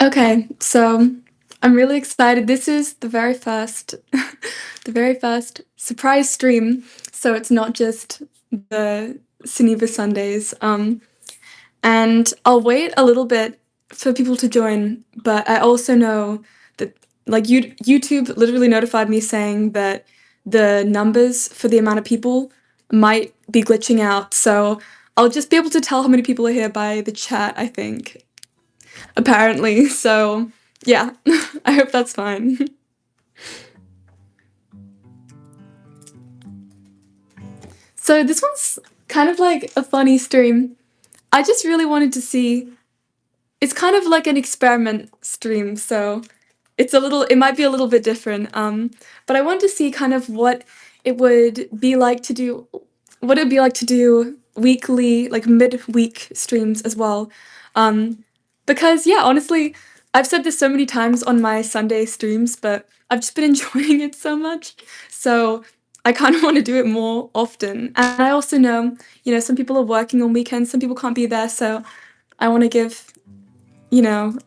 Okay, so I'm really excited. This is the very first the very first surprise stream, so it's not just the SUNNIVA Sundays. And I'll wait a little bit for people to join, but I also know that YouTube literally notified me saying that the numbers for the amount of people might be glitching out, so I'll just be able to tell how many people are here by the chat, I think. Apparently, so yeah, I hope that's fine. So this one's kind of like a funny stream. I just really wanted to see, it's kind of like an experiment stream, so it might be a little bit different. But I wanted to see kind of it would be like to do, what it would be like to do weekly, like mid-week streams as well. Because yeah, honestly, I've said this so many times on my Sunday streams, but I've just been enjoying it so much. So I kind of want to do it more often. And I also know, some people are working on weekends, some people can't be there, so I want to give,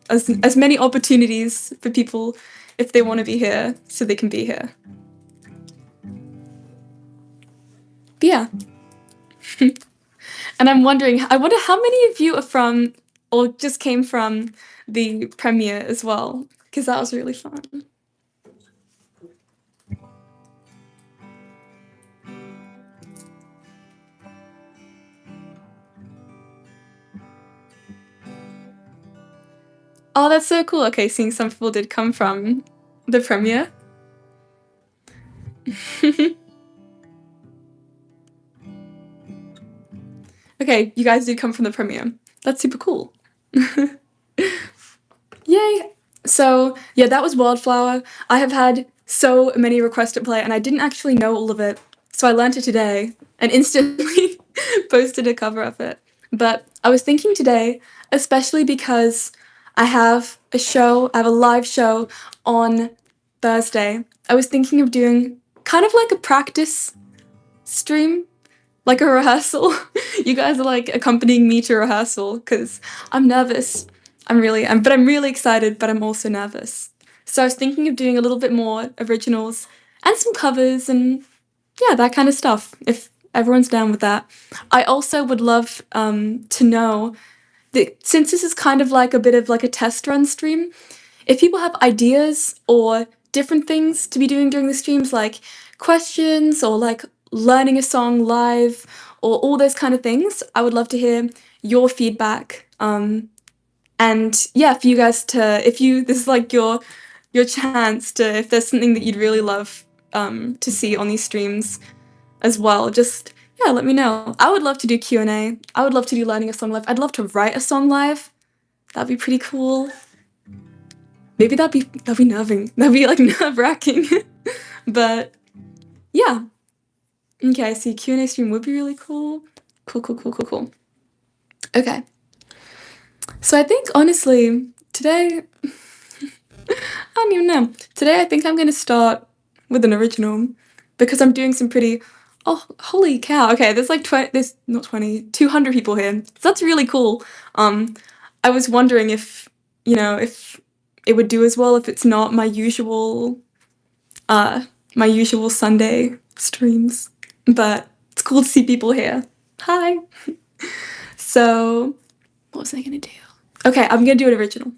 as many opportunities for people if they want to be here, so they can be here. But yeah. And I wonder how many of you are from, or just came from the premiere as well, because that was really fun. Oh, that's so cool. Okay, seeing some people did come from the premiere. Okay, you guys did come from the premiere. That's super cool. Yay! So, yeah, that was Wildflower. I have had so many requests to play, and I didn't actually know all of it, so I learned it today and instantly posted a cover of it. But I was thinking today, especially because I have I have a live show on Thursday, I was thinking of doing kind of like a practice stream, like a rehearsal. You guys are like accompanying me to rehearsal because I'm nervous. I'm really excited, but I'm also nervous. So I was thinking of doing a little bit more originals and some covers and yeah, that kind of stuff, if everyone's down with that. I also would love to know that since this is kind of like a bit of like a test run stream, if people have ideas or different things to be doing during the streams, like questions or like learning a song live or all those kind of things, I would love to hear your feedback. And yeah, for you guys this is like your chance to, if there's something that you'd really love to see on these streams as well, just yeah, let me know. I would love to do Q&A. I would love to do learning a song live. I'd love to write a song live. That'd be pretty cool. Maybe that'd be nerving. That'd be like nerve-wracking. But yeah. Okay, I see Q&A stream would be really cool. Cool. Okay. So I think honestly, today I don't even know. Today I think I'm gonna start with an original because I'm doing some pretty oh holy cow. Okay, there's like 200 people here. So that's really cool. I was wondering if it would do as well if it's not my usual Sunday streams. But it's cool to see people here. Hi. So what was I gonna do? Okay, I'm gonna do an original.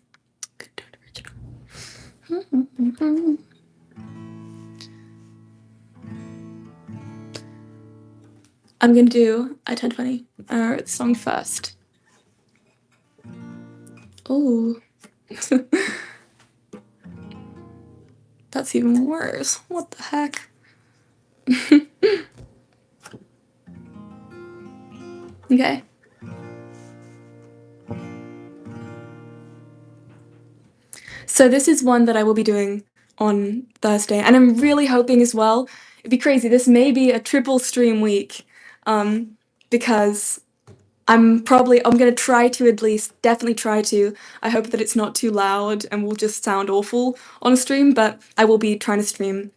I'm gonna do a 1020 song first. Oh. That's even worse. What the heck? Okay. So this is one that I will be doing on Thursday, and I'm really hoping as well, it'd be crazy, this may be a triple stream week, because I'm gonna try to at least, definitely try to, I hope that it's not too loud and will just sound awful on a stream, but I will be trying to stream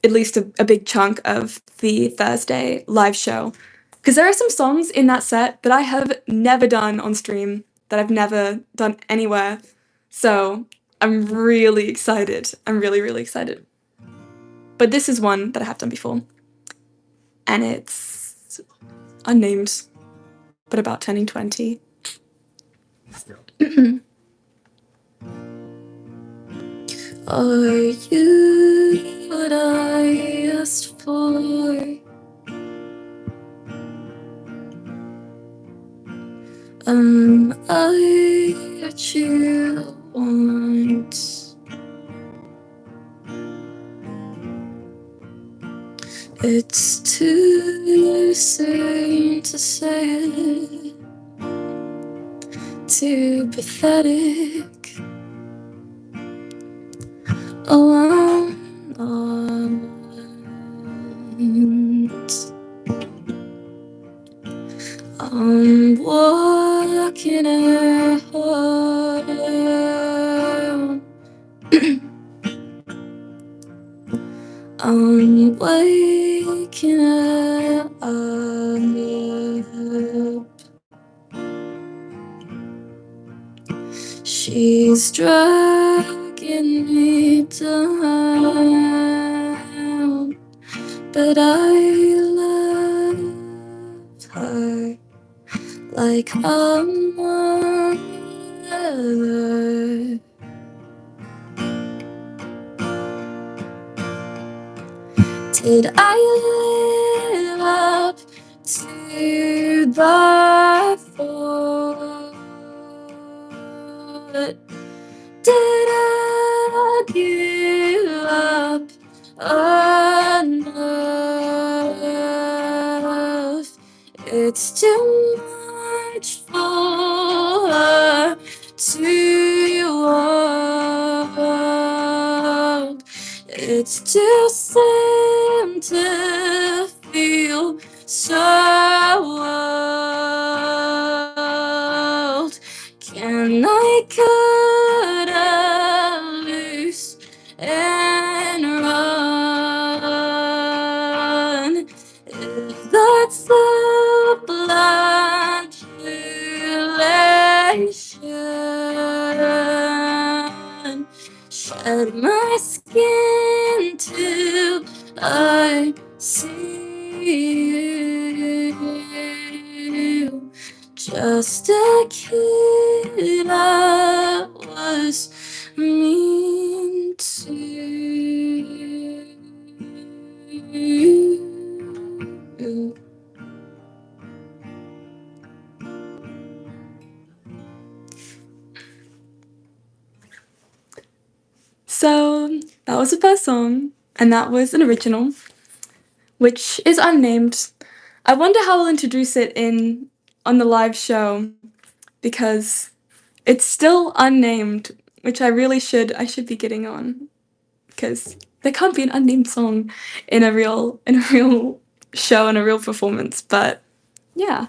at least a big chunk of the Thursday live show. Because there are some songs in that set that I have never done on stream, that I've never done anywhere. So I'm really excited. I'm really, really excited. But this is one that I have done before. And it's unnamed, but about turning 20. Are you what I asked for? I what you want. It's too soon to say it, too pathetic. Oh, I'm walking around. I'm waking up. She's dragging me down, but I love her like a mother. Did I live up to the thought? Did I give up enough? It's too much for her to want. It's too soon to feel so old. Can I cut her loose and run? If that's the blind relation, shed my skin till I see you. Just a kid I was mean to. So that was the first song, and that was an original, which is unnamed. I wonder how I'll introduce it on the live show, because it's still unnamed, which I should be getting on, because there can't be an unnamed song in a real show and a real performance. But yeah,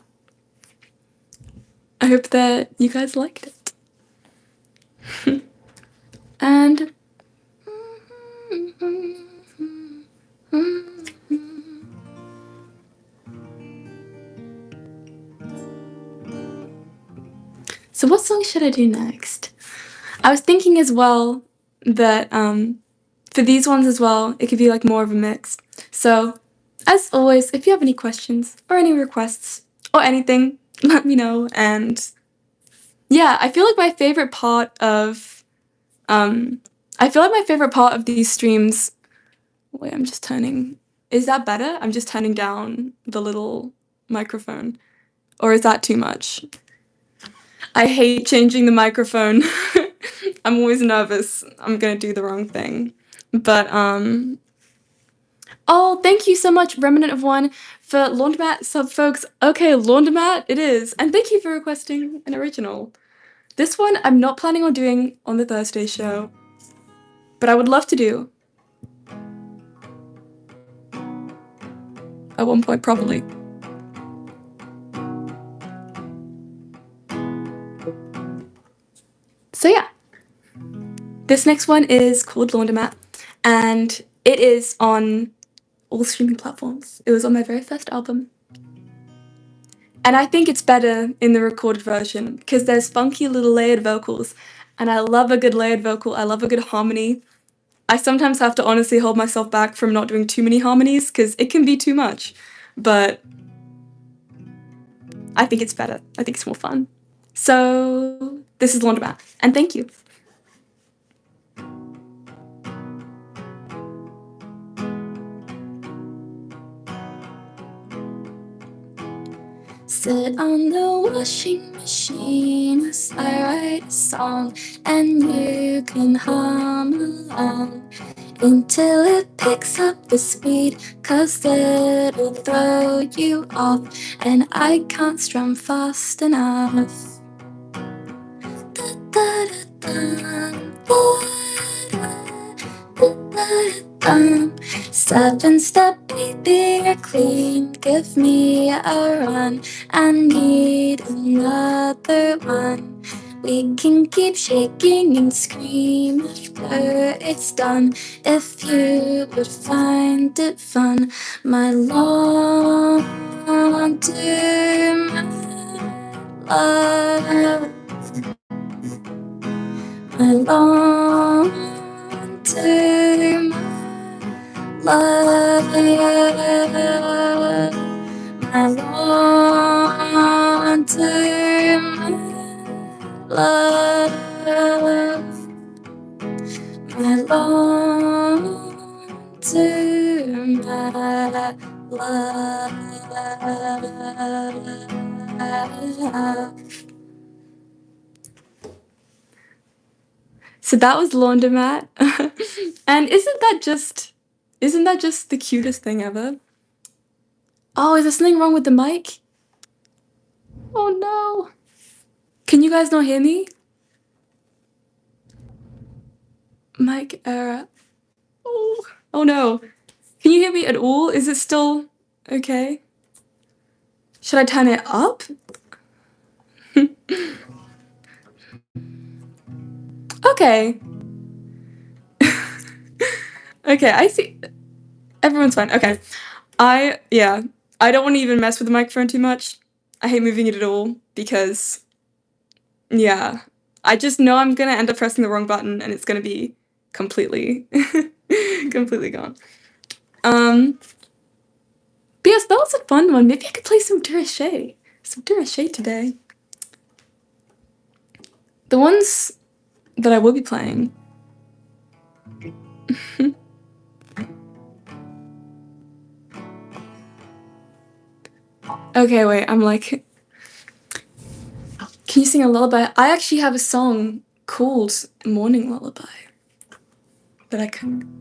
I hope that you guys liked it. And so what song should I do next? I was thinking as well that for these ones as well, it could be like more of a mix. So as always, if you have any questions or any requests or anything, let me know. And yeah, I feel like my favorite part of these streams. Wait, I'm just turning. Is that better? I'm just turning down the little microphone. Or is that too much? I hate changing the microphone. I'm always nervous I'm gonna do the wrong thing. But oh, thank you so much, Remnant of One, for Laundromat sub, folks. Okay, Laundromat it is. And thank you for requesting an original. This one I'm not planning on doing on the Thursday show, but I would love to do at one point, probably. So yeah, this next one is called Laundromat, and it is on all streaming platforms. It was on my very first album. And I think it's better in the recorded version because there's funky little layered vocals, and I love a good layered vocal. I love a good harmony. I sometimes have to honestly hold myself back from not doing too many harmonies because it can be too much, but I think it's better. I think it's more fun. So this is Laundromat, and thank you. Sit on the washing machine as I write a song, and you can hum along until it picks up the speed, 'cause it'll throw you off, and I can't strum fast enough. Seven step baby, you're clean. Give me a run. I need another one. We can keep shaking and scream after it's done. If you would find it fun, my laundromat love. My laundromat love. My laundromat love. My laundromat love. So that was Laundromat. And isn't that just the cutest thing ever? Oh, is there something wrong with the mic? Oh no. Can you guys not hear me? Mic error. Oh no. Can you hear me at all? Is it still okay? Should I turn it up? Okay. Okay, I see. Everyone's fine. Okay. I don't want to even mess with the microphone too much. I hate moving it at all because yeah, I just know I'm gonna end up pressing the wrong button and it's gonna be completely completely gone. But yes, that was a fun one. Maybe I could play some Durachet today. The ones that I will be playing. Okay, wait, I'm like, can you sing a lullaby? I actually have a song called Morning Lullaby that I can.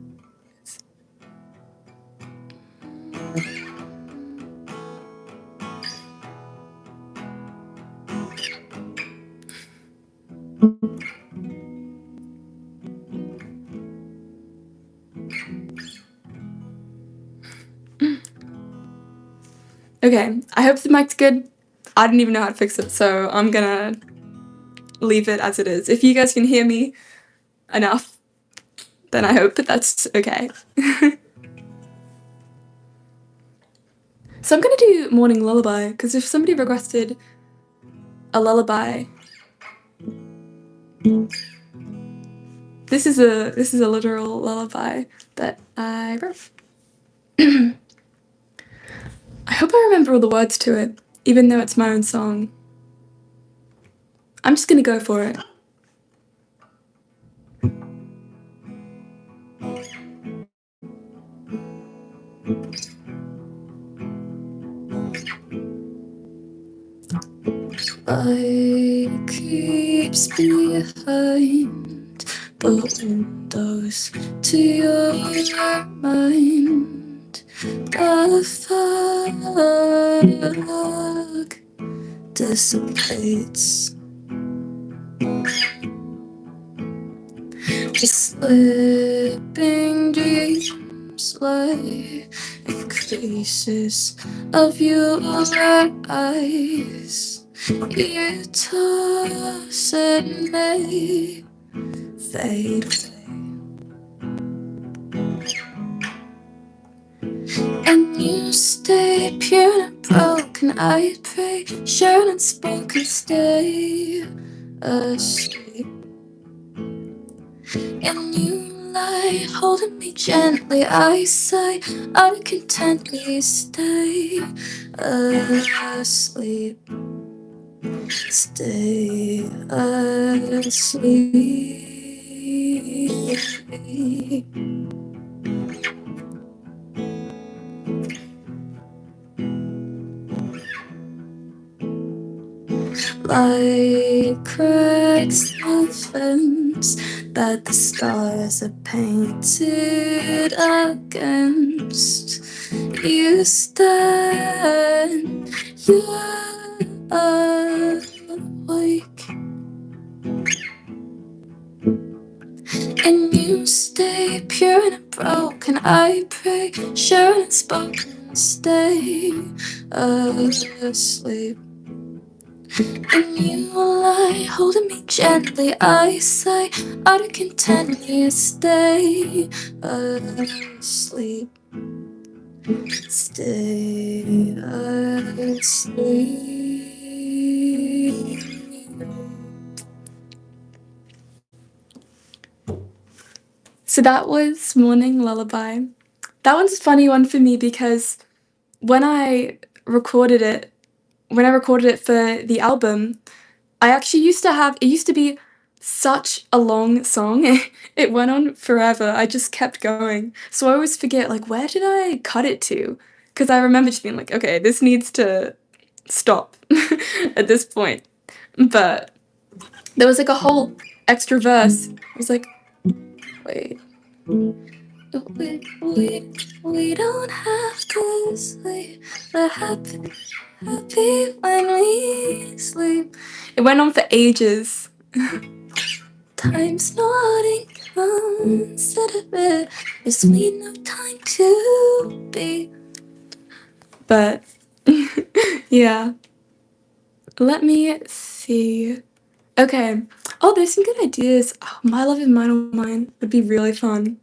Okay, I hope the mic's good. I didn't even know how to fix it, so I'm gonna leave it as it is. If you guys can hear me enough, then I hope that that's okay. So I'm gonna do Morning Lullaby, because if somebody requested a lullaby, this is a literal lullaby that I wrote. I hope I remember all the words to it, even though it's my own song. I'm just gonna go for it. Light creeps behind the windows to your mind. The fog dissipates. The slipping dreams lie in creases of your eyes. You toss and may fade away, and you stay pure and broken. I pray, sure and spoken, stay asleep. And you lie holding me gently. I sigh out of content. We stay asleep. Stay asleep. Like cracks in fence that the stars are painted against. You stand, you're awake, and you stay pure and unbroken. I pray, sure and unspoken, stay asleep. And you lie holding me gently. I sigh out of content. You stay asleep. Stay asleep. So that was Morning Lullaby. That one's a funny one for me because when I recorded it, for the album, I actually used to be such a long song. It went on forever. I just kept going. So I always forget, like, where did I cut it to? Because I remember just being like, okay, this needs to stop at this point. But there was like a whole extra verse. I was like, wait. We don't have to sleep. We're happy when we sleep. It went on for ages. Time's nodding instead of it. There's sweet no time to be. But yeah. Let me see. Okay. Oh, there's some good ideas. Oh, My Love Is Mine on Mine would be really fun.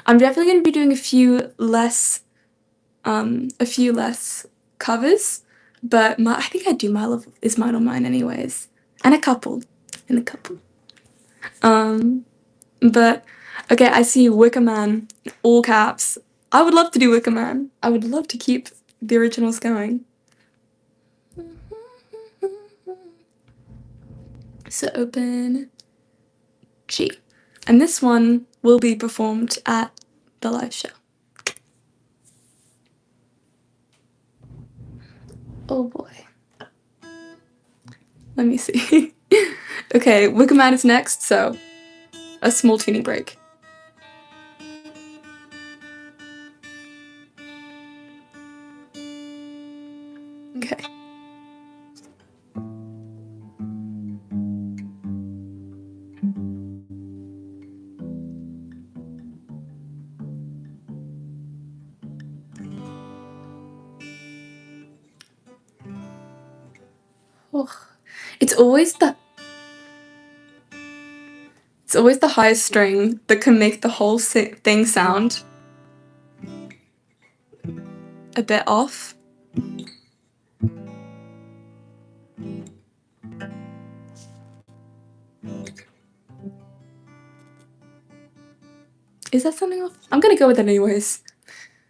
I'm definitely going to be doing a few less covers, but I think I do My Love Is Mine on Mine anyways, and a couple. But okay, I see Wicker Man, all caps. I would love to do Wicker Man. I would love to keep the originals going. So open G. And this one will be performed at the live show. Oh boy. Let me see. Okay, Wicker Man is next, so a small tuning break. Okay. Oh, it's always the highest string that can make the whole thing sound a bit off. Is that something off? I'm gonna go with it anyways,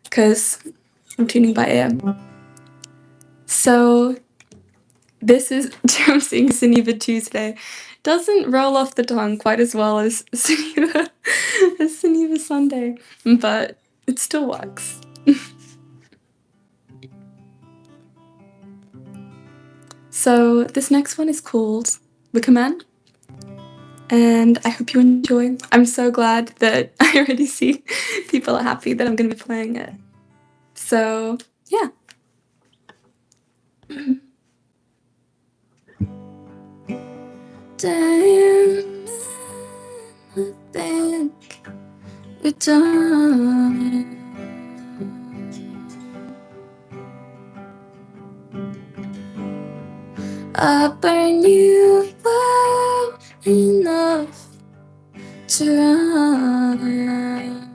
because I'm tuning by ear. So this is I'm seeing SUNNIVA Tuesday. Doesn't roll off the tongue quite as well as SUNNIVA Sunday, but it still works. So this next one is called Wicker Man, and I hope you enjoy. I'm so glad that I already see people are happy that I'm going to be playing it. So yeah. Damn, I think we're done. I burn you well enough to run.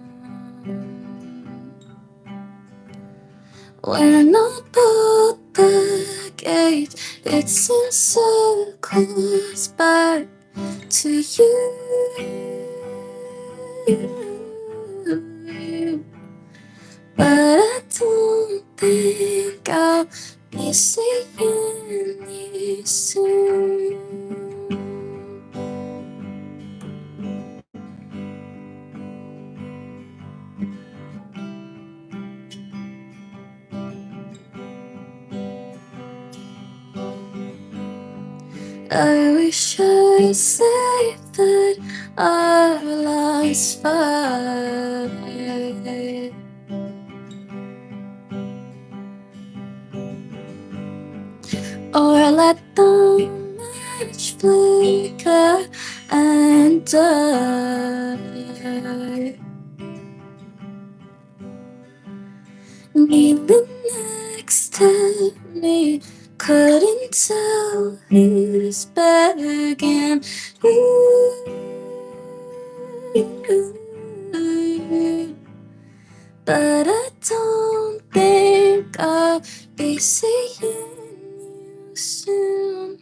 When I pull the gate, it's in circles back to you. you. But I don't think I'll be seeing you soon. I wish I'd say that our last fight, or let the match flicker and die. Kneeling next to me, couldn't tell who's begging you. But I don't think I'll be seeing you soon.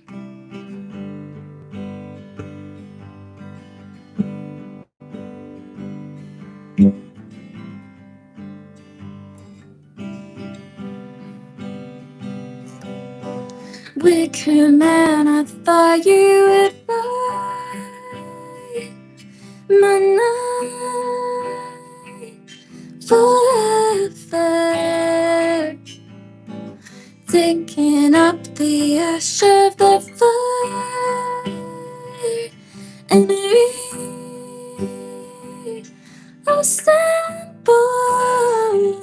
Wicker man, I thought you would bright my night forever, taking up the ash of the fire, and I'll stand by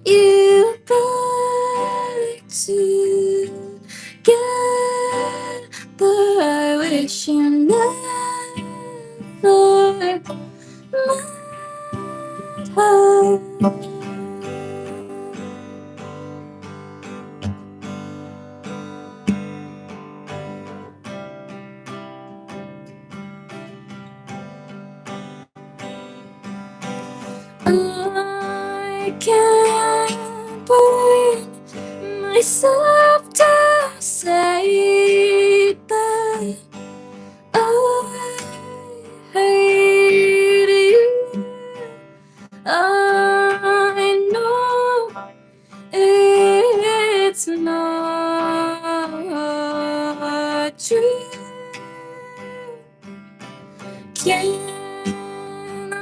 you back together. I wish you never met her. I can't bring myself to say that I hate you. I know it's not true. Can I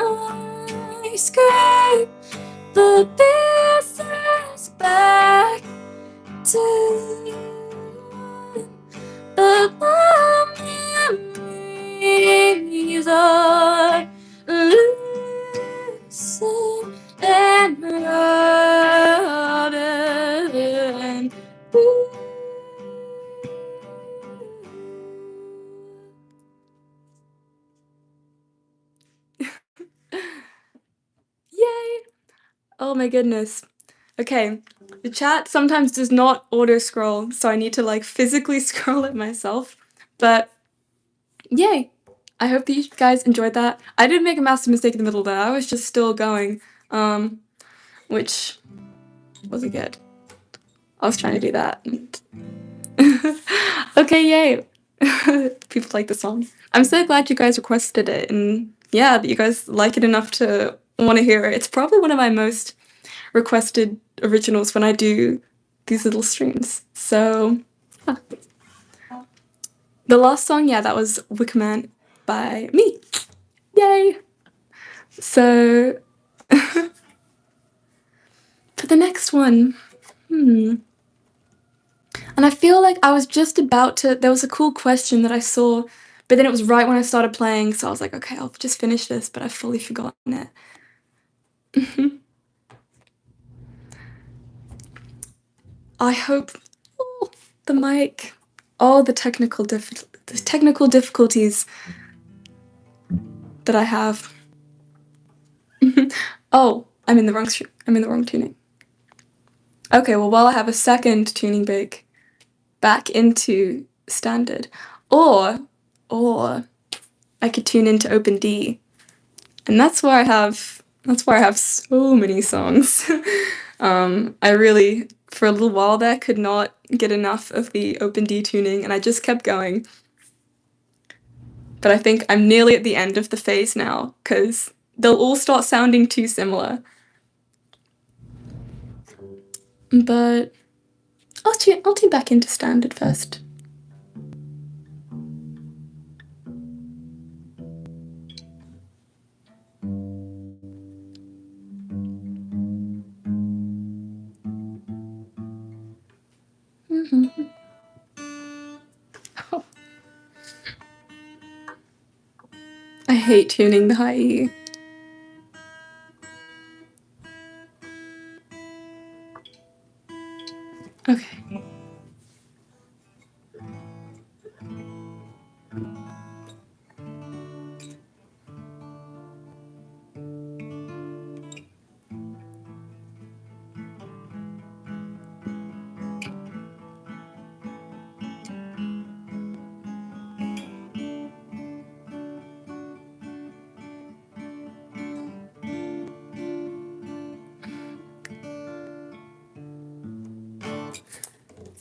scrape the pieces back to you? But my memories are loosened and rotted. Yay! Oh my goodness. Okay, the chat sometimes does not auto scroll, so I need to like physically scroll it myself. But yay! I hope that you guys enjoyed that. I didn't make a massive mistake in the middle there. I was just still going, which wasn't good. I was trying to do that. Okay, yay! People like the song. I'm so glad you guys requested it, and yeah, that you guys like it enough to want to hear it. It's probably one of my most requested originals when I do these little streams. So, yeah. The last song, yeah, that was Wicker Man by me. Yay! So, for the next one, and I feel like I was just about to, there was a cool question that I saw, but then it was right when I started playing, so I was like, okay, I'll just finish this, but I've fully forgotten it. I hope, oh, the mic, all the technical difficulties that I have. Oh, I'm in the wrong tuning. Okay, well, while I have a second tuning break back into standard, or I could tune into open D, and that's where I have so many songs. I really, for a little while there, could not get enough of the open D tuning, and I just kept going. But I think I'm nearly at the end of the phase now, because they'll all start sounding too similar. But I'll tune back into standard first. Oh, I hate tuning the high E. Okay.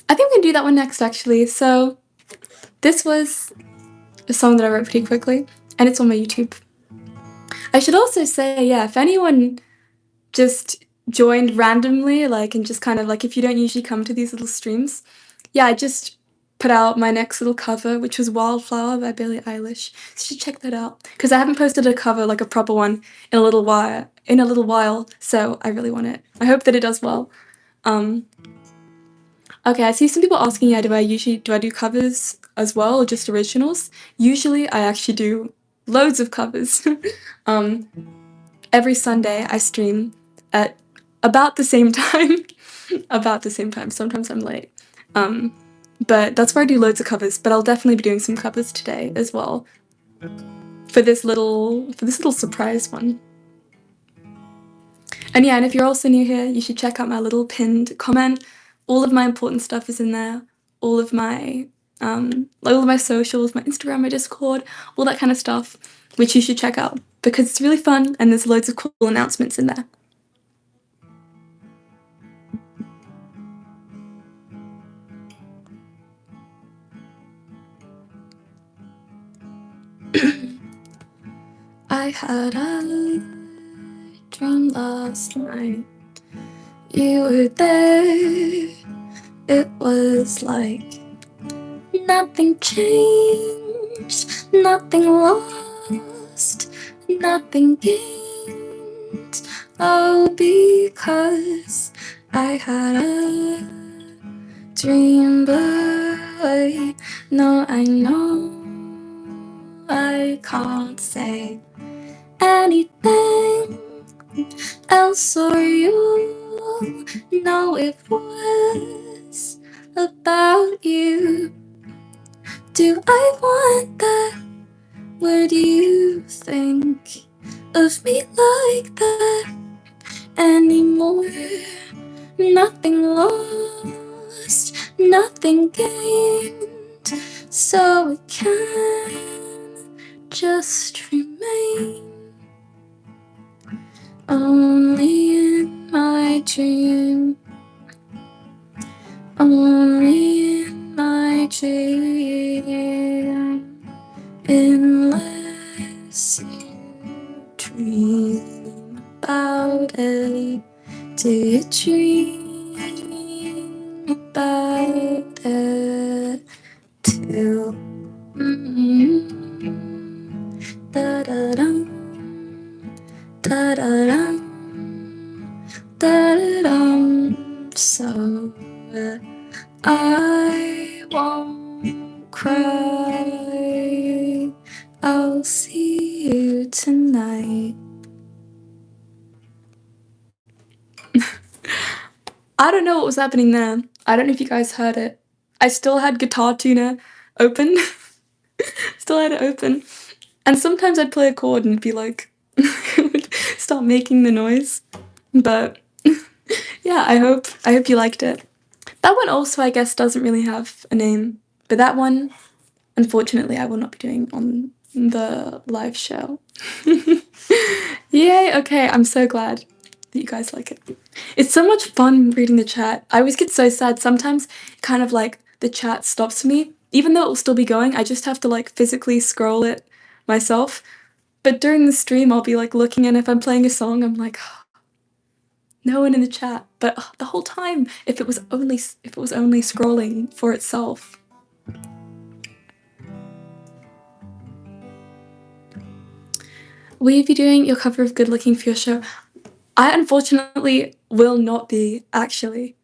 I think we can do that one next, actually. So this was a song that I wrote pretty quickly, and it's on my YouTube. I should also say, yeah, if anyone just joined randomly, like, and just kind of like, if you don't usually come to these little streams, yeah, I just put out my next little cover, which was Wildflower by Billie Eilish. So you should check that out, because I haven't posted a cover, like a proper one, in a little while, so I really want it. I hope that it does well. Okay, I see some people asking, yeah, do I do covers as well, or just originals? Usually I actually do loads of covers. um, every Sunday I stream at about the same time. About the same time. Sometimes I'm late. But that's where I do loads of covers, but I'll definitely be doing some covers today as well for this little surprise one. And yeah, and if you're also new here, you should check out my little pinned comment. All of my important stuff is in there. All of my socials, my Instagram, my Discord, all that kind of stuff, which you should check out because it's really fun and there's loads of cool announcements in there. I had a dream last night. You were there. It was like nothing changed, nothing lost, nothing gained. Oh, because I had a dream, but no, I know I can't say anything else, or you'll know it was about you. Do I want that? What do you think of me like that anymore? Nothing lost, nothing gained, so it can just remain only in my dream, only in my dream, unless you dream about it. Do you dream about it too? Da-da-dum, da-da-dum, da-da-dum. So I won't cry. I'll see you tonight. I don't know what was happening there. I don't know if you guys heard it. I still had Guitar Tuner open. Still had it open. And sometimes I'd play a chord and it'd be like, it would start making the noise. But yeah, I hope you liked it. That one also, I guess, doesn't really have a name. But that one, unfortunately, I will not be doing on the live show. Yay, okay, I'm so glad that you guys like it. It's so much fun reading the chat. I always get so sad. Sometimes kind of like the chat stops me. Even though it will still be going, I just have to like physically scroll it myself. but during the stream, I'll be, like, looking, and if I'm playing a song, I'm like, "No one in the chat," but, the whole time, if it was only scrolling for itself. Will you be doing your cover of Good Looking for your show? I unfortunately will not be, actually,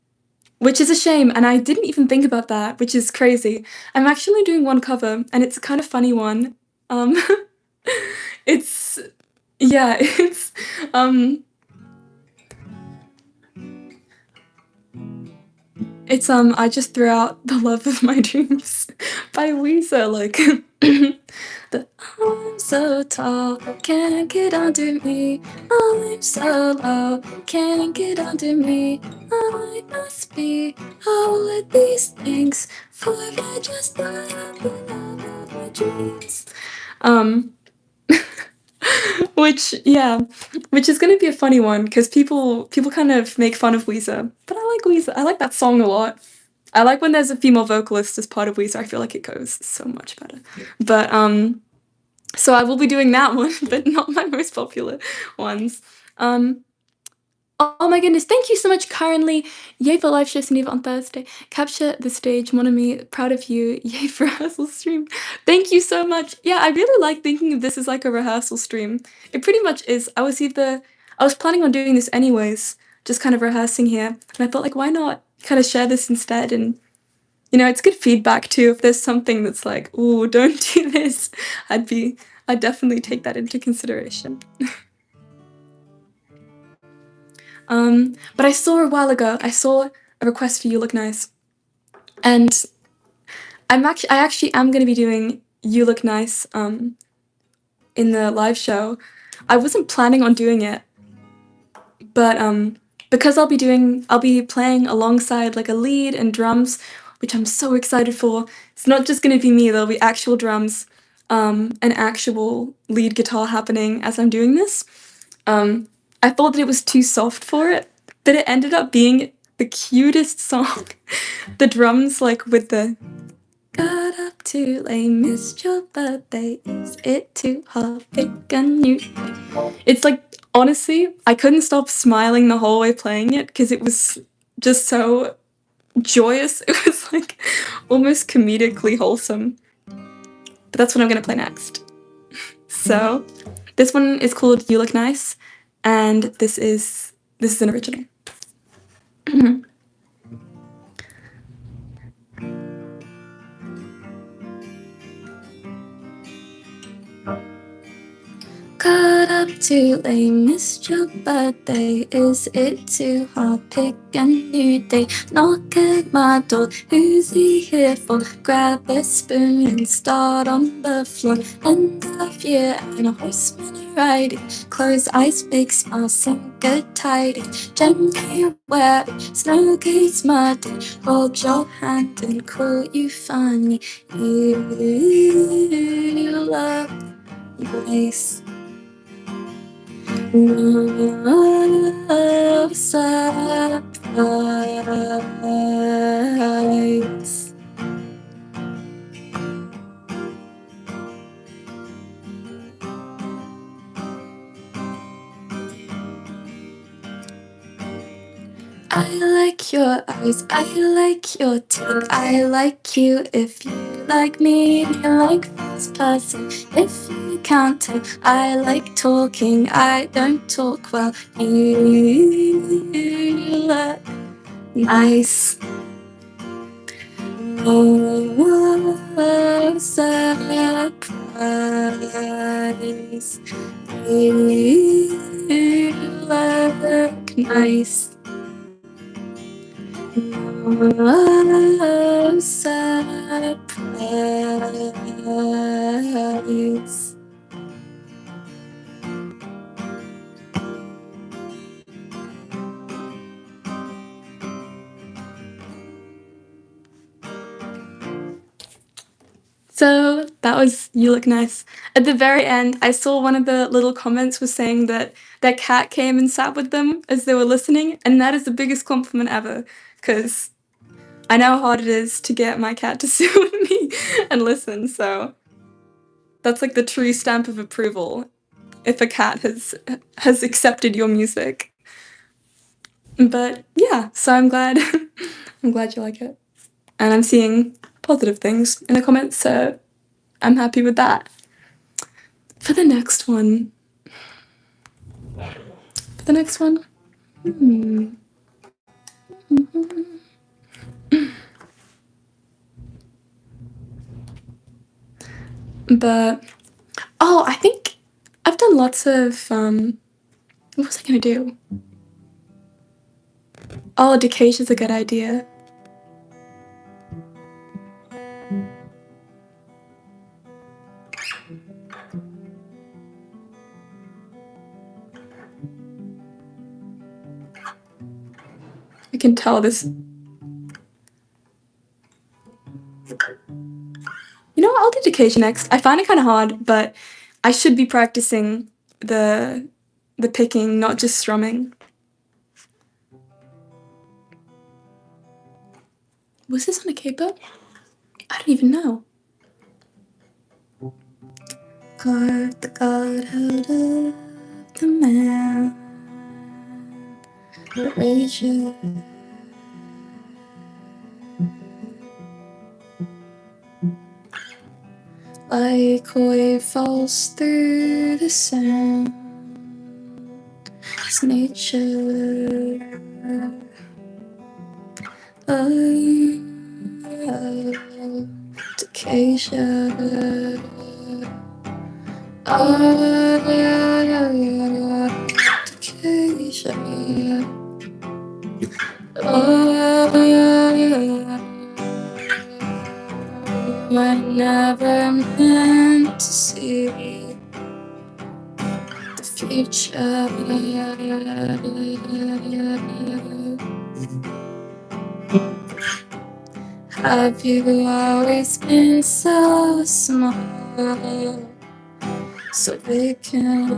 which is a shame, and I didn't even think about that, which is crazy. I'm actually doing one cover, and it's a kind of funny one. Um, it's yeah, I just threw out The Love of My Dreams by Weezer, like, the I'm so tall, can't get under me. I'm so low, can't get under me. I must be all of these things, for I just love the love of my dreams. Which is gonna be a funny one, because people kind of make fun of Weezer, but I like Weezer. I like that song a lot. I like when there's a female vocalist as part of Weezer. I feel like it goes so much better. But so I will be doing that one, but not my most popular ones. Oh my goodness, thank you so much, Currently. Yay for live show SUNNIVA on Thursday. Capture the stage, mon ami. Proud of you. Yay for rehearsal stream. Thank you so much. Yeah, I really like thinking of this as like a rehearsal stream. It pretty much is. I was planning on doing this anyways, just kind of rehearsing here. And I thought, like, why not kind of share this instead? And, it's good feedback too. If there's something that's like, ooh, don't do this, I'd definitely take that into consideration. But I saw a while ago, I saw a request for You Look Nice, and I actually am gonna be doing You Look Nice, in the live show. I wasn't planning on doing it, but, because I'll be playing alongside, like, a lead and drums, which I'm so excited for. It's not just gonna be me, there'll be actual drums, and actual lead guitar happening as I'm doing this. I thought that it was too soft for it, but it ended up being the cutest song. The drums, like, with the got up too late, missed your birthday, is it too hard, pick a new. It's like, honestly, I couldn't stop smiling the whole way playing it, because it was just so joyous. It was, like, almost comedically wholesome. But that's what I'm gonna play next. So, this one is called You Look Nice, and this is an original. Got up too late, missed your birthday, is it too hard, pick a new day, knock at my door, who's he here for, grab a spoon and start on the floor, end of year and a horseman riding, close eyes, big smile, sing good tidings, gently wear snow gates muddy, hold your hand and call you funny, you look nice. No surprise. I like your eyes, I like your teeth, I like you if you like me, you like first person if you can't tell, I like talking, I don't talk well, you look nice. No surprise, you look nice. No surprise. So that was You Look Nice. At the very end, I saw one of the little comments was saying that their cat came and sat with them as they were listening, and that is the biggest compliment ever, because I know how hard it is to get my cat to sit with me and listen, so that's like the true stamp of approval. if a cat has accepted your music. But yeah, so I'm glad I'm glad you like it. And I'm seeing positive things in the comments, so I'm happy with that. For the next one. But oh, I think I've done lots of what was I gonna do? Oh, Decasia's a good idea. I can tell this. You know what, I'll do Decasia next. I find it kind of hard, but I should be practicing the picking, not just strumming. Was this on a capo? I don't even know. Carved the god out of the man, Rachel. Like a wave falls through the sand, it's nature. Oh, Decasia. Oh, Decasia. I never meant to see the future. Have you always been so small, so vacant?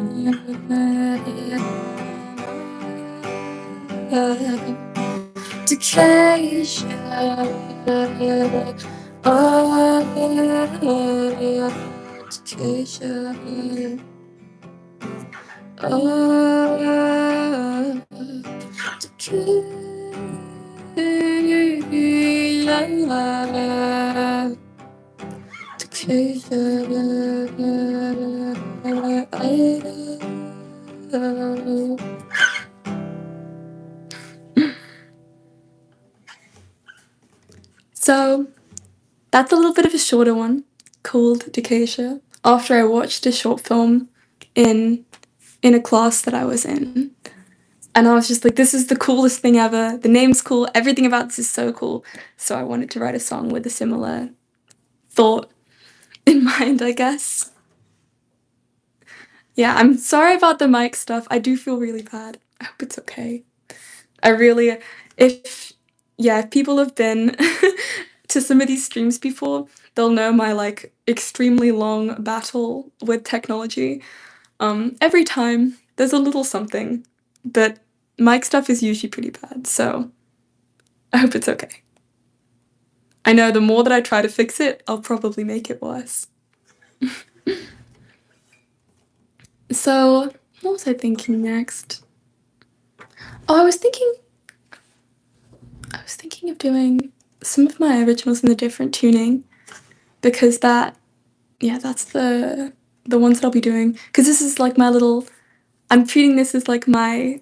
Decasia. Oh, Decasia. Oh, so that's a little bit of a shorter one called Decasia. After I watched a short film in a class that I was in. And I was just like, this is the coolest thing ever. The name's cool. Everything about this is so cool. So I wanted to write a song with a similar thought in mind, I guess. Yeah, I'm sorry about the mic stuff. I do feel really bad. I hope it's okay. I really, if people have been to some of these streams before, they'll know my like extremely long battle with technology. Every time there's a little something, but mic stuff is usually pretty bad, so I hope it's okay. I know the more that I try to fix it, I'll probably make it worse. So, what was I thinking next? Oh, I was thinking of doing some of my originals in a different tuning, because that's the ones that I'll be doing. Because this is like my little, I'm treating this as like my,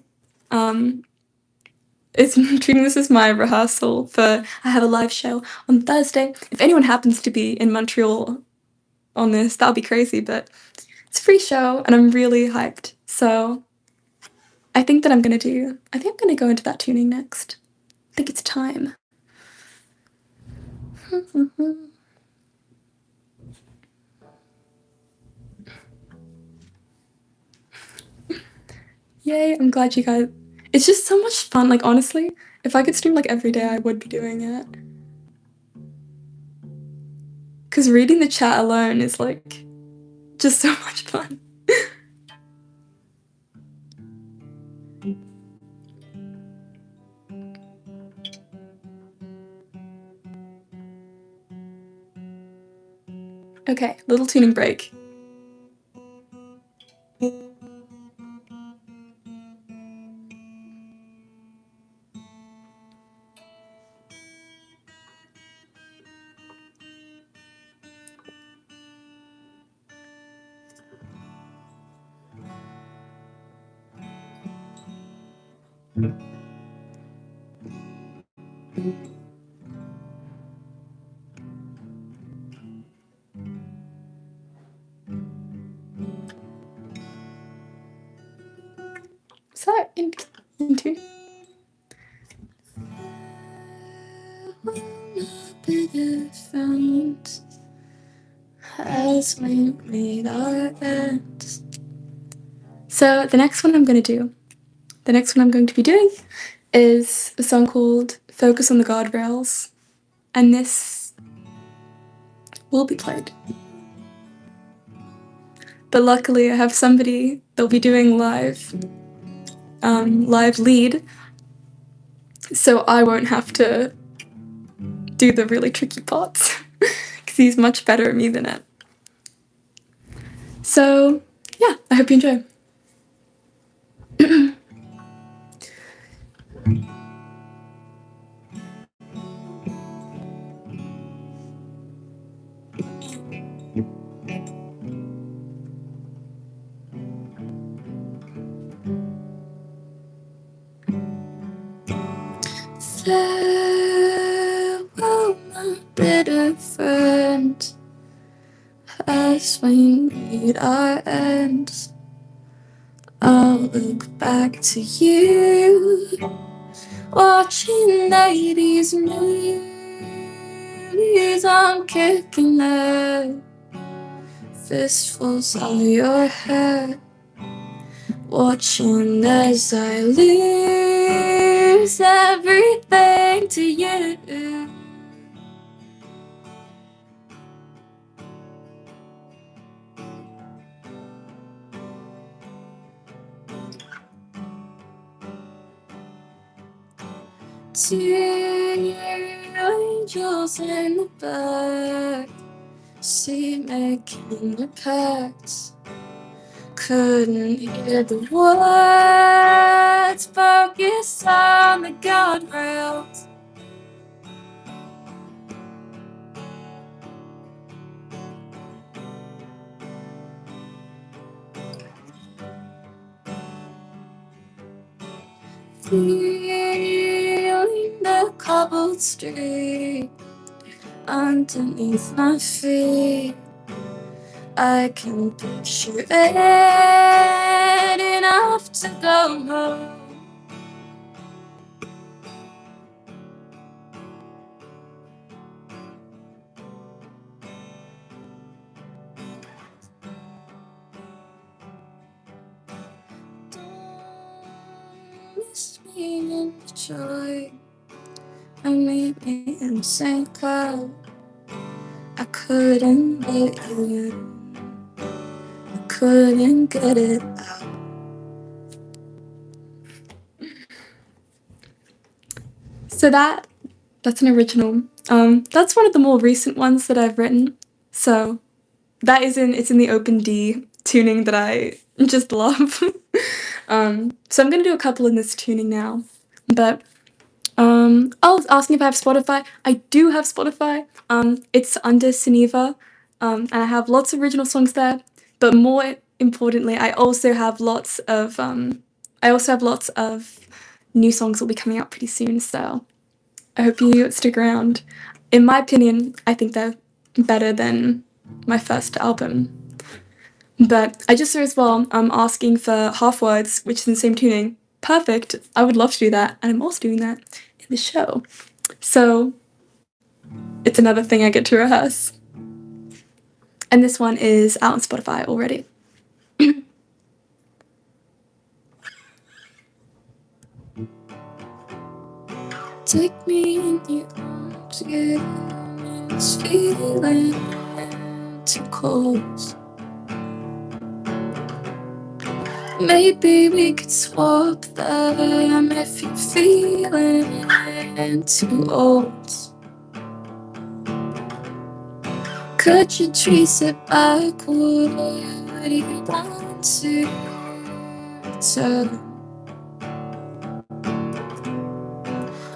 it's treating this as my rehearsal for, I have a live show on Thursday. If anyone happens to be in Montreal on this, that'll be crazy, but it's a free show and I'm really hyped. So I think I'm gonna go into that tuning next. I think it's time. Yay, I'm glad you guys, it's just so much fun. Like honestly, if I could stream like every day, I would be doing it. Cause reading the chat alone is like just so much fun. Okay, little tuning break. Is that into? As we meet our ends. So the next one I'm going to be doing is a song called Focus on the Guardrails, and this will be played. But luckily I have somebody that'll be doing live lead, so I won't have to do the really tricky parts, because he's much better at me than it. So yeah, I hope you enjoy. Farewell, my bitter friend, as we meet our ends. I'll look back to you, watching 80s movies. I'm kicking the fistfuls of your hair, watching as I lose everything to you. Two angels in the back, see making a pact. Couldn't hear the words, focus on the guardrails. Feeling the cobbled street underneath my feet, I can picture it enough to go home. Don't miss me in the joy, and meet me in St. Cloud. I couldn't let you in, I couldn't get it out. So that's an original. That's one of the more recent ones that I've written. So it's in the open D tuning that I just love. So I'm gonna do a couple in this tuning now. But I was asking if I have Spotify. I do have Spotify. It's under SUNNIVA. And I have lots of original songs there. But more importantly, I also have lots of new songs that will be coming out pretty soon. So I hope you stick around. In my opinion, I think they're better than my first album. But I just saw as well, I'm asking for half words, which is in the same tuning. Perfect. I would love to do that. And I'm also doing that in the show. So it's another thing I get to rehearse. And this one is out on Spotify already. Take me in your arms again, it's feeling too close. Maybe we could swap them if you're feeling too old. Could you trace it back? Would you want to return?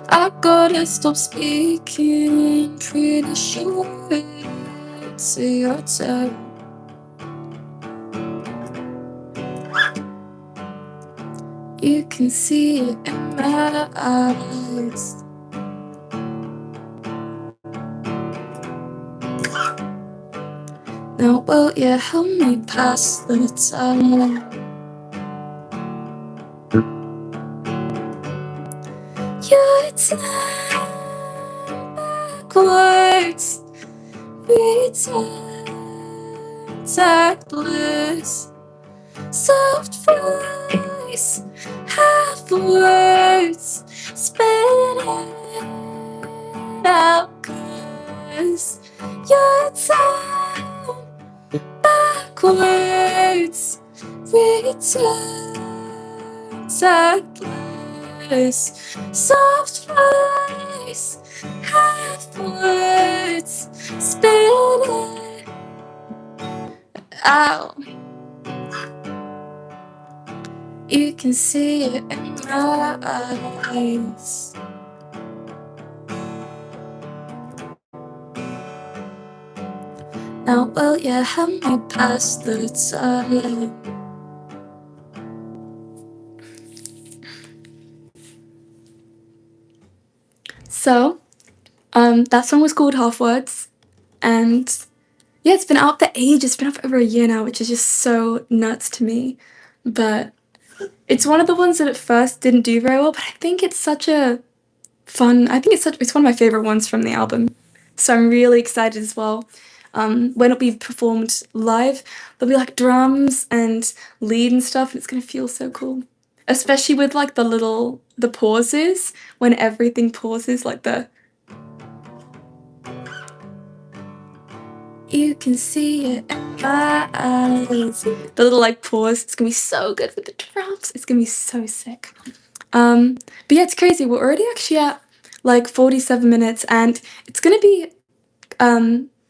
I gotta stop speaking, pretty sure it's your turn. You can see it in my eyes. Now will you help me pass the time? Your time backwards, return tactless, soft voice, half words, spinning out, 'cause your time backwards, return tactless, soft voice, half words, spinning out. You can see it in my eyes. Now will you help me pass the time? So, that song was called Half Words, and yeah, it's been out for ages. It's been out for over a year now, which is just so nuts to me. But it's one of the ones that at first didn't do very well, but I think it's such a fun. I think it's one of my favorite ones from the album. So I'm really excited as well. When it'll be performed live, there'll be like drums and lead and stuff, and it's gonna feel so cool. Especially with like the pauses, when everything pauses, like the you can see it in my eyes. The little like pause, it's gonna be so good with the drums. It's gonna be so sick. But yeah, it's crazy. We're already actually at like 47 minutes, and it's gonna be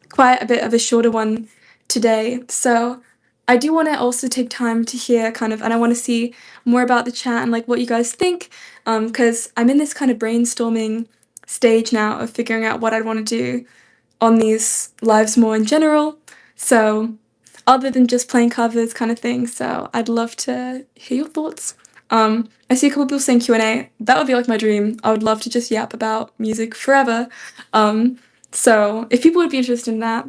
quite a bit of a shorter one today. So I do want to also take time to hear kind of, and I want to see more about the chat and like what you guys think, because I'm in this kind of brainstorming stage now of figuring out what I'd want to do on these lives more in general. So other than just playing covers kind of thing. So I'd love to hear your thoughts. I see a couple people saying Q&A. That would be like my dream. I would love to just yap about music forever. So if people would be interested in that,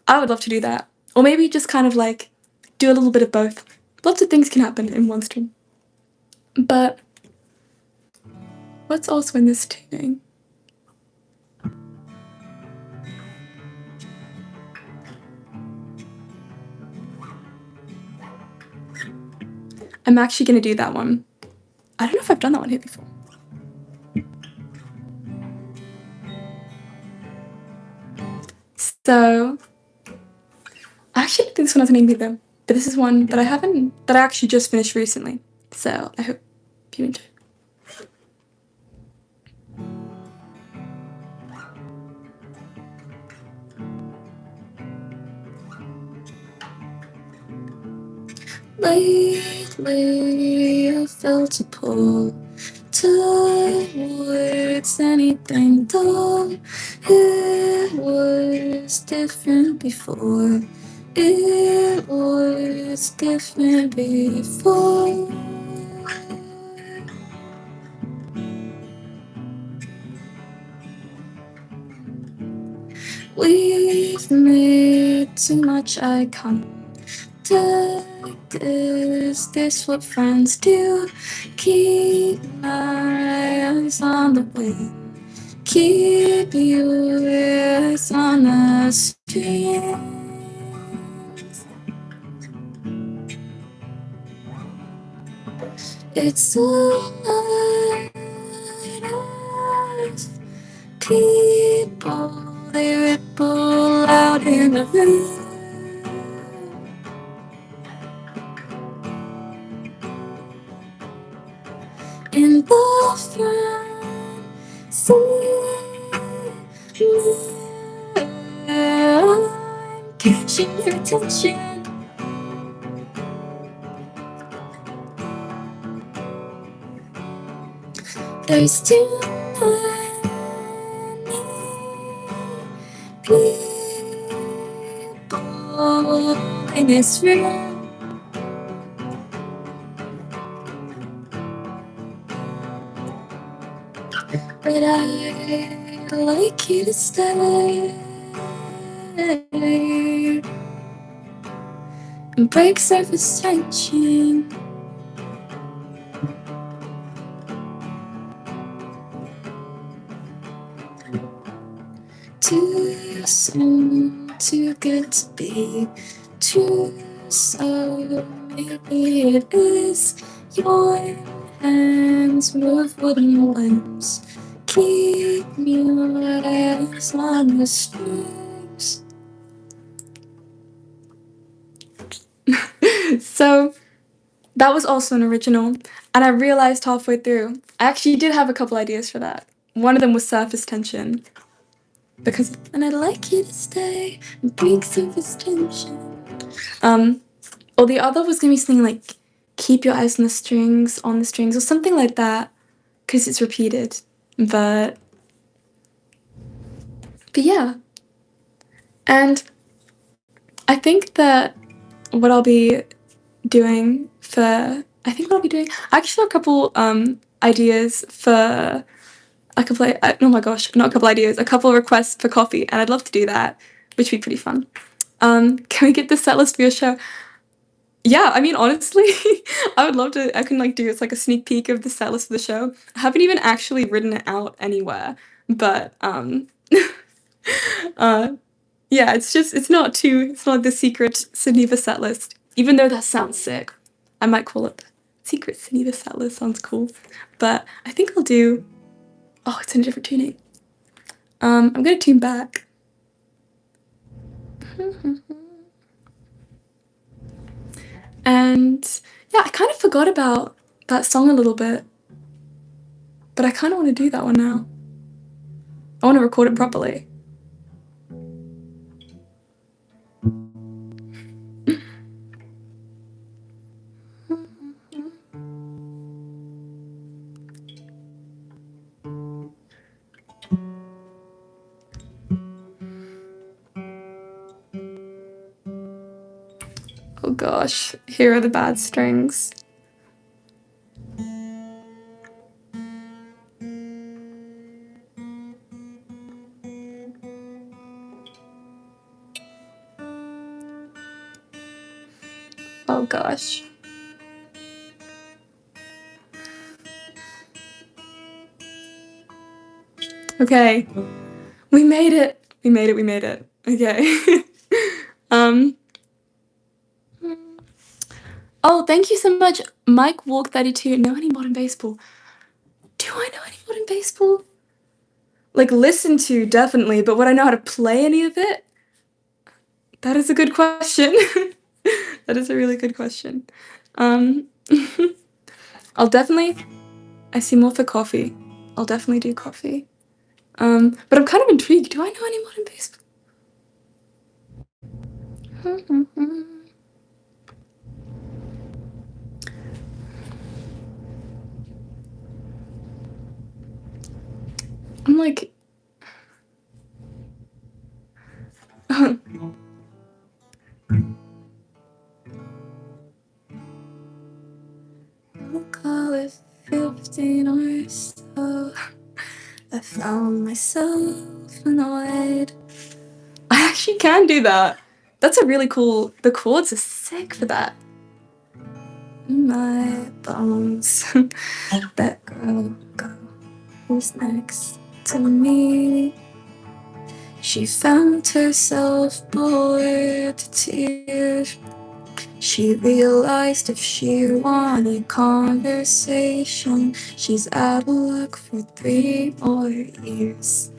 I would love to do that. Or maybe just kind of like do a little bit of both. Lots of things can happen in one stream. But what's also in this tuning? I'm actually gonna do that one. I don't know if I've done that one here before. So I actually think this one has a name either, but this is one that I actually just finished recently. So I hope you enjoy. Lately, I felt a pull towards anything dull. It was different before. It was different before. We've made too much eye contact. Is this what friends do? Keep my eyes on the wind. Keep your eyes on the streams. It's a lot of people, they ripple out in the wind. In the front seat, I'm catching your attention. There's too many people in this room. but I'd like you to stay and break surface tension. Too soon, too good to be true. So maybe it is. Your hands move wooden limbs. Keep me eyes on the strings. So that was also an original, and I realized halfway through I actually did have a couple ideas for that. One of them was surface tension. Because and I'd like you to stay and break surface tension. Or the other was gonna be something like keep your eyes on the strings, or something like that, because it's repeated. But yeah. And I think that what I'll be doing I actually have a couple ideas for a couple oh my gosh, not a couple ideas, a couple requests for coffee, and I'd love to do that, which would be pretty fun. Can we get the set list for your show? Yeah, I mean, honestly, I would love to. I can like do it's like a sneak peek of the set list of the show. I haven't even actually written it out anywhere, but uh, yeah, it's not the secret SUNNIVA set list. Even though that sounds sick, I might call it the secret SUNNIVA set list. Sounds cool, but I think I'll do. Oh, it's in a different tuning. I'm gonna tune back. And yeah, I kind of forgot about that song a little bit. But I kind of want to do that one now. I want to record it properly. Oh gosh, here are the bad strings. Oh gosh. Okay. We made it. We made it. Okay. Oh, thank you so much, Mike Walk 32. Know any modern baseball? Do I know any modern baseball? Like listen to, definitely, but would I know how to play any of it? That is a good question. That is a really good question. I'll definitely I see more for coffee. I'll definitely do coffee. But I'm kind of intrigued. Do I know any modern baseball? I'm like, I'll call it 15 or so. I found myself annoyed. I actually can do that. That's a really cool. The chords are sick for that. My bones. That girl, who's next to me? She found herself bored to tears. She realized if she wanted conversation, she's out of luck for 3 more years.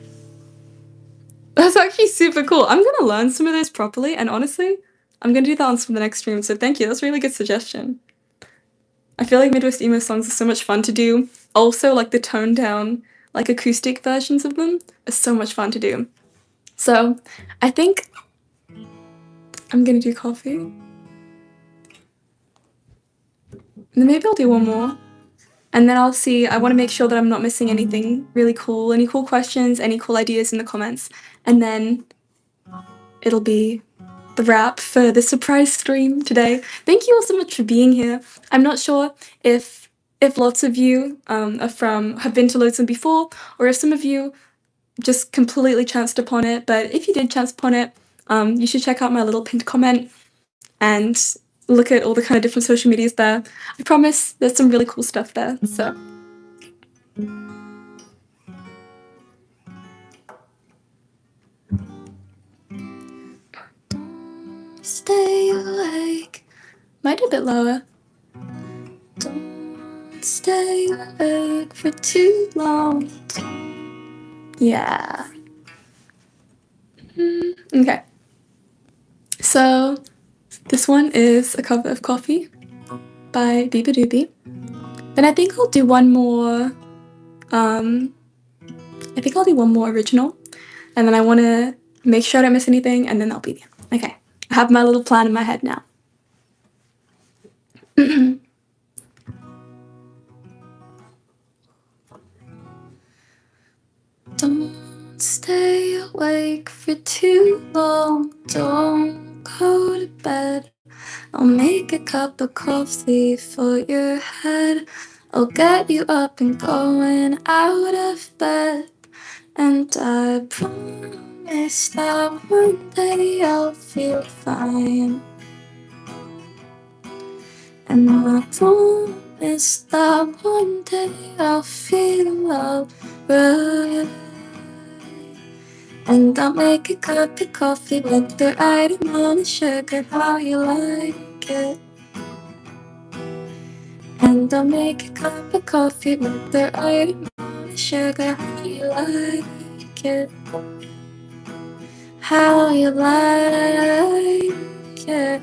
That's actually super cool. I'm gonna learn some of those properly, and honestly, I'm gonna do that on some of the next stream, so thank you. That's a really good suggestion. I feel like Midwest emo songs are so much fun to do. Also, like the toned down, like acoustic versions of them are so much fun to do. So, I think I'm gonna do coffee. And then maybe I'll do one more. And then I'll see, I want to make sure that I'm not missing anything really cool, any cool questions, any cool ideas in the comments. And then it'll be the wrap for the surprise stream today. Thank you all so much for being here. I'm not sure if if lots of you have been to Loadsome before, or if some of you just completely chanced upon it. But if you did chance upon it, you should check out my little pinned comment and look at all the kind of different social medias there. I promise there's some really cool stuff there. So. Stay awake. Might a bit lower. Don't stay awake for too long. Yeah. Okay. So this one is a cover of Coffee by Biba Doobie. Then I think I'll do one more. I think I'll do one more original, and then I want to make sure I don't miss anything, and then that'll be the end. Okay. I have my little plan in my head now. Don't stay awake for too long. Don't go to bed. I'll make a cup of coffee for your head. I'll get you up and going out of bed. And I promise that one day I'll feel fine. And I promise that one day I'll feel alright. And I'll make a cup of coffee with the right amount of sugar, how you like it. And I'll make a cup of coffee with the right amount of sugar, how you like it. How you like it.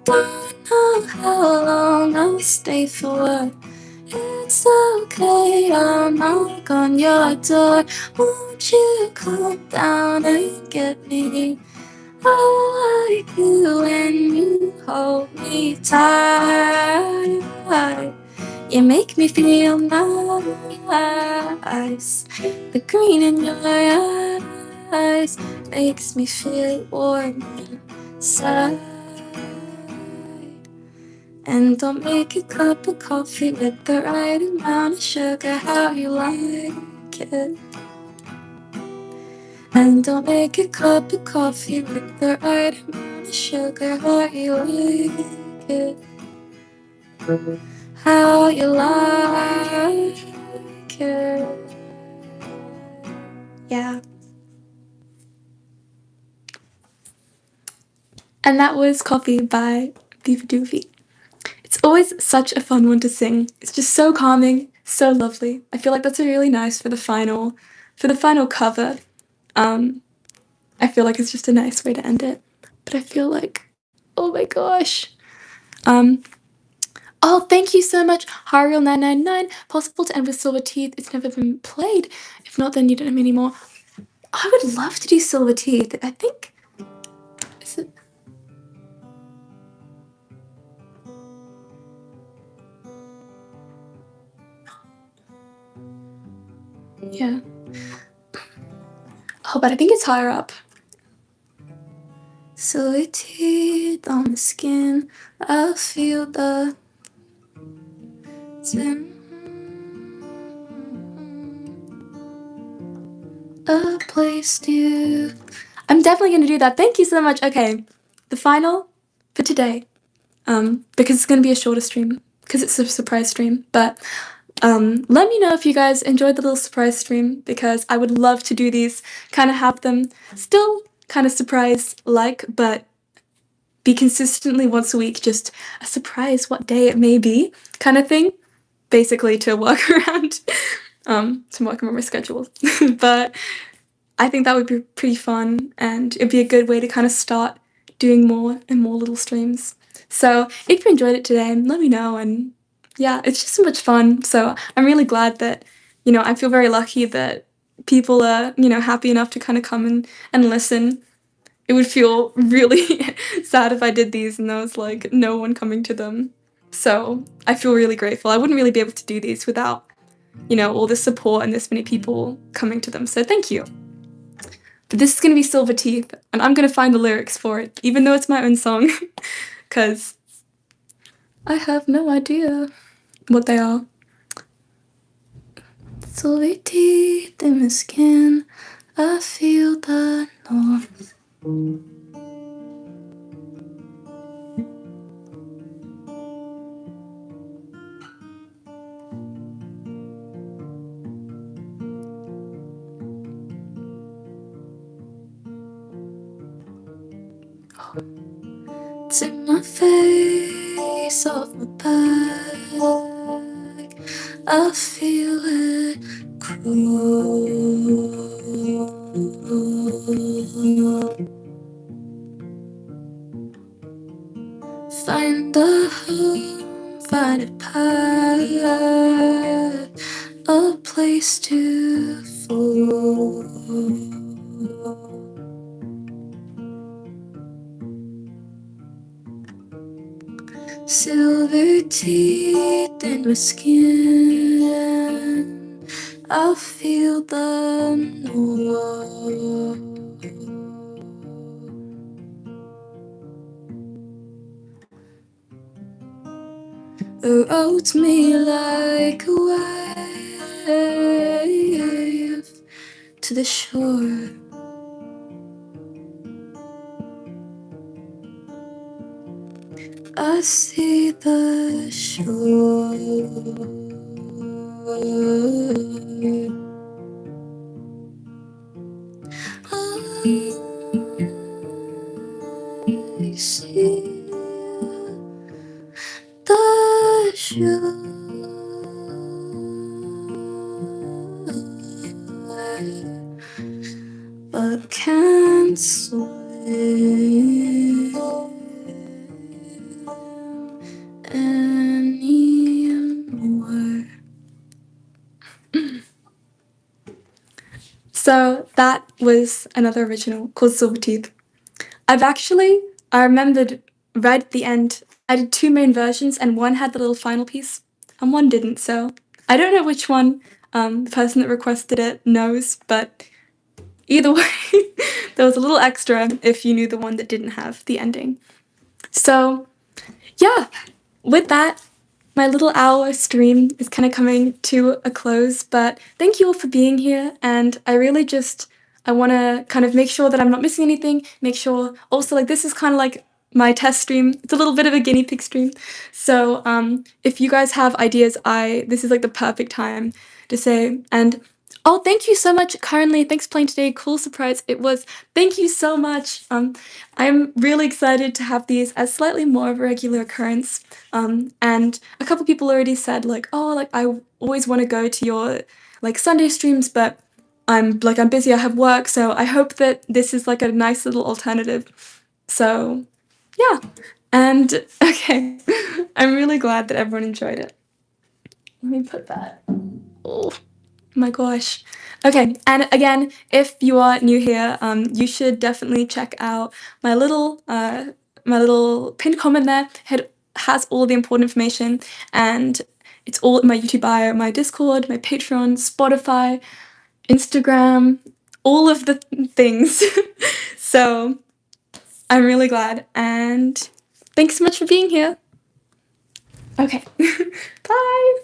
Don't know how long I'll stay for. It's okay, I'll knock on your door. Won't you come down and get me? I like you when you hold me tight. You make me feel nice. The green in your eyes makes me feel warm inside. And I'll make a cup of coffee with the right amount of sugar, how you like it. And I'll make a cup of coffee with the right amount of sugar, how you like it. How you like it. Yeah. And that was Coffee by Beaver Doofy. It's always such a fun one to sing. It's just so calming, so lovely. I feel like that's really nice for the final cover. I feel like it's just a nice way to end it. But I feel like, oh my gosh. Oh, thank you so much, Hariel999. Possible to end with Silver Teeth. It's never been played. If not, then you don't know me anymore. I would love to do Silver Teeth. I think. Is it? Yeah. Oh, but I think it's higher up. Silver teeth on the skin. I feel the a place to. I'm definitely gonna do that. Thank you so much. Okay, the final for today, because it's gonna be a shorter stream because it's a surprise stream. But let me know if you guys enjoyed the little surprise stream, because I would love to do these, kind of have them still kind of surprise like, but be consistently once a week, just a surprise what day it may be kind of thing, basically to work around my schedule. But I think that would be pretty fun, and it'd be a good way to kind of start doing more and more little streams. So if you enjoyed it today, let me know. And yeah, it's just so much fun. So I'm really glad that, I feel very lucky that people are, happy enough to kind of come and listen. It would feel really sad if I did these and there was like no one coming to them. So I feel really grateful. I wouldn't really be able to do these without, all this support and this many people coming to them. So thank you. But this is going to be Silver Teeth, and I'm going to find the lyrics for it, even though it's my own song, because I have no idea what they are. Silver teeth in my skin, I feel the north. It's in my face, off my back, I feel it crawl. Find a home, find a path, a place to fall. Silver teeth in my skin, I feel the north. Erodes me like a wave to the shore. I see the shore. I see the shore, but can't swim anymore. So that was another original called Silverteeth. I remembered right at the end, I did two main versions and one had the little final piece and one didn't. So I don't know which one the person that requested it knows, but either way, there was a little extra if you knew the one that didn't have the ending. So yeah, with that, my little hour stream is kind of coming to a close, but thank you all for being here. And I want to kind of make sure that I'm not missing anything. Make sure also, like, this is kind of like my test stream. It's a little bit of a guinea pig stream. So if you guys have ideas, this is like the perfect time to say. And oh, thank you so much, Currently. Thanks for playing today. Cool surprise. It was. Thank you so much. I'm really excited to have these as slightly more of a regular occurrence. And a couple people already said like, oh, like I always want to go to your like Sunday streams, but I'm busy, I have work, so I hope that this is like a nice little alternative. So yeah. And okay. I'm really glad that everyone enjoyed it. Let me put that. Oh my gosh. Okay, and again, if you are new here, you should definitely check out my little pinned comment there. It has all the important information, and it's all in my YouTube bio, my Discord, my Patreon, Spotify, Instagram, all of the things. So I'm really glad, and thanks so much for being here. Okay, bye.